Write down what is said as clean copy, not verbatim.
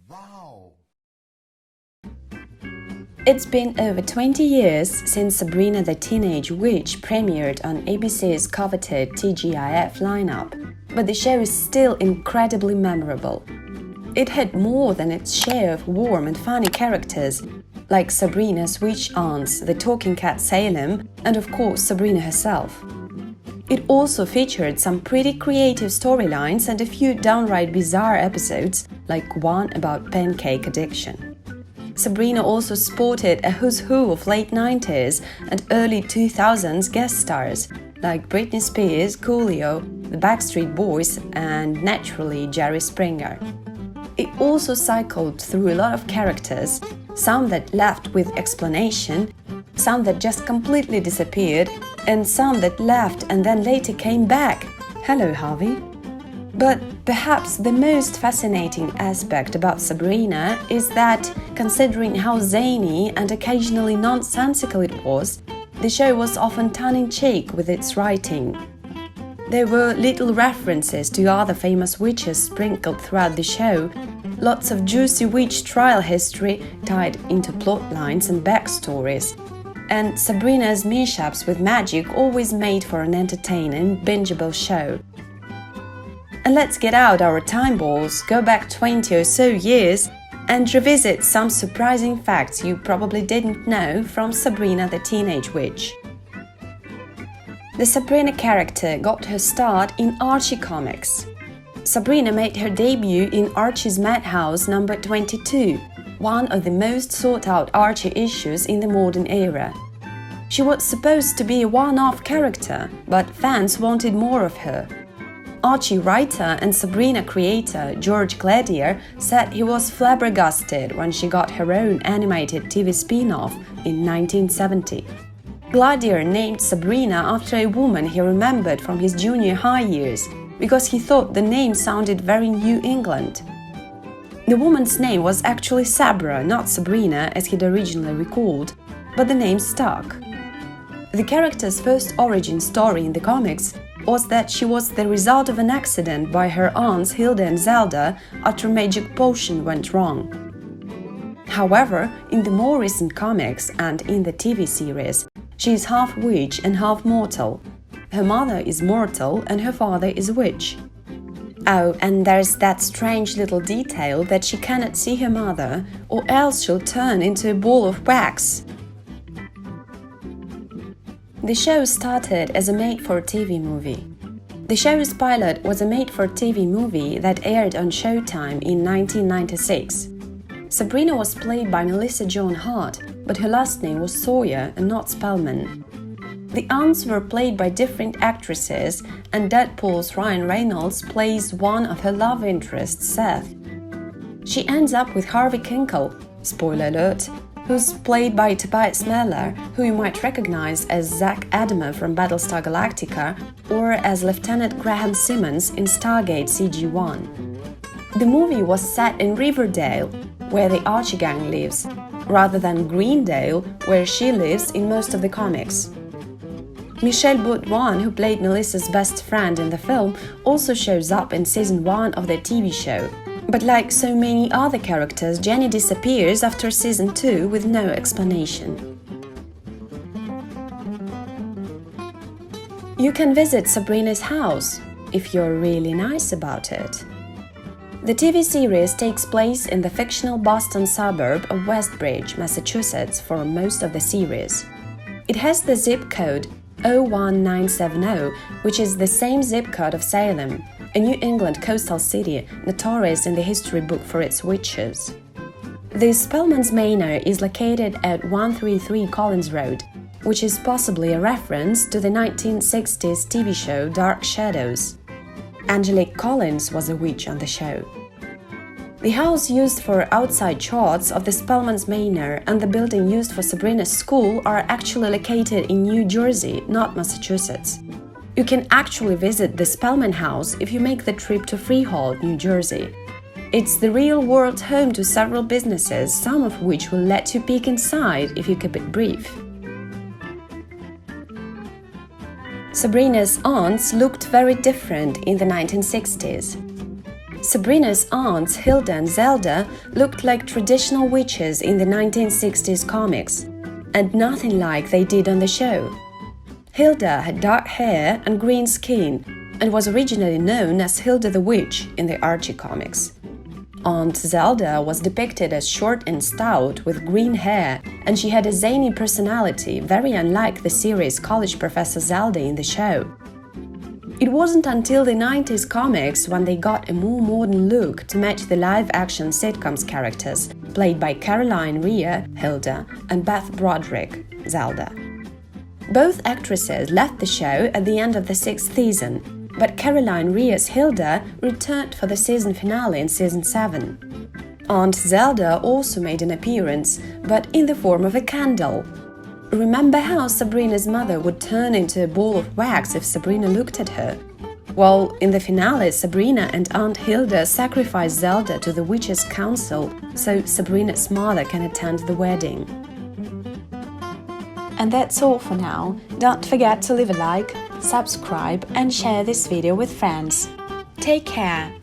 Wow! It's been over 20 years since Sabrina the Teenage Witch premiered on ABC's coveted TGIF lineup, but the show is still incredibly memorable. It had more than its share of warm and funny characters, like Sabrina's witch aunts, the talking cat Salem, and of course Sabrina herself. It also featured some pretty creative storylines and a few downright bizarre episodes, like one about pancake addiction. Sabrina also sported a who's who of late 90s and early 2000s guest stars, like Britney Spears, Coolio, the Backstreet Boys, and naturally Jerry Springer. It also cycled through a lot of characters, some that left with explanation, some that just completely disappeared, and some that left and then later came back. Hello, Harvey. But perhaps the most fascinating aspect about Sabrina is that, considering how zany and occasionally nonsensical it was, the show was often tongue-in-cheek with its writing. There were little references to other famous witches sprinkled throughout the show, lots of juicy witch trial history tied into plot lines and backstories, and Sabrina's mishaps with magic always made for an entertaining, bingeable show. And let's get out our time balls, go back 20 or so years, and revisit some surprising facts you probably didn't know from Sabrina the Teenage Witch. The Sabrina character got her start in Archie comics. Sabrina made her debut in Archie's Madhouse number 22, one of the most sought-out Archie issues in the modern era. She was supposed to be a one-off character, but fans wanted more of her. Archie writer and Sabrina creator George Gladier said he was flabbergasted when she got her own animated TV spin-off in 1970. Gladier named Sabrina after a woman he remembered from his junior high years, because he thought the name sounded very New England. The woman's name was actually Sabra, not Sabrina as he'd originally recalled, but the name stuck. The character's first origin story in the comics was that she was the result of an accident by her aunts Hilda and Zelda after a magic potion went wrong. However, in the more recent comics and in the TV series, she is half witch and half mortal. Her mother is mortal and her father is a witch. Oh, and there's that strange little detail that she cannot see her mother, or else she'll turn into a ball of wax. The show started as a made-for-TV movie. The show's pilot was a made-for-TV movie that aired on Showtime in 1996. Sabrina was played by Melissa Joan Hart, but her last name was Sawyer and not Spellman. The aunts were played by different actresses, and Deadpool's Ryan Reynolds plays one of her love interests, Seth. She ends up with Harvey Kinkle, spoiler alert, who's played by Tobias Meller, who you might recognize as Zack Adama from Battlestar Galactica or as Lieutenant Graham Simmons in Stargate CG-1. The movie was set in Riverdale, where the Archie gang lives, rather than Greendale, where she lives in most of the comics. Michelle Baudouin, who played Melissa's best friend in the film, also shows up in season 1 of the TV show. But like so many other characters, Jenny disappears after season 2 with no explanation. You can visit Sabrina's house, if you're really nice about it. The TV series takes place in the fictional Boston suburb of Westbridge, Massachusetts for most of the series. It has the zip code 01970, which is the same zip code of Salem, a New England coastal city notorious in the history book for its witches. The Spellman's Manor is located at 133 Collins Road, which is possibly a reference to the 1960s TV show Dark Shadows. Angelique Collins was a witch on the show. The house used for outside shots of the Spellman's Manor and the building used for Sabrina's school are actually located in New Jersey, not Massachusetts. You can actually visit the Spellman house if you make the trip to Freehold, New Jersey. It's the real-world home to several businesses, some of which will let you peek inside if you keep it brief. Sabrina's aunts looked very different in the 1960s. Sabrina's aunts Hilda and Zelda looked like traditional witches in the 1960s comics, and nothing like they did on the show. Hilda had dark hair and green skin and was originally known as Hilda the Witch in the Archie comics. Aunt Zelda was depicted as short and stout with green hair, and she had a zany personality very unlike the series' college professor Zelda in the show. It wasn't until the 90s comics when they got a more modern look to match the live-action sitcoms characters, played by Caroline Rhea, Hilda, and Beth Broderick, Zelda. Both actresses left the show at the end of the 6th season, but Caroline Rhea's Hilda returned for the season finale in season 7. Aunt Zelda also made an appearance, but in the form of a candle. Remember how Sabrina's mother would turn into a ball of wax if Sabrina looked at her? Well, in the finale, Sabrina and Aunt Hilda sacrifice Zelda to the Witches' Council so Sabrina's mother can attend the wedding. And that's all for now. Don't forget to leave a like, subscribe and share this video with friends. Take care!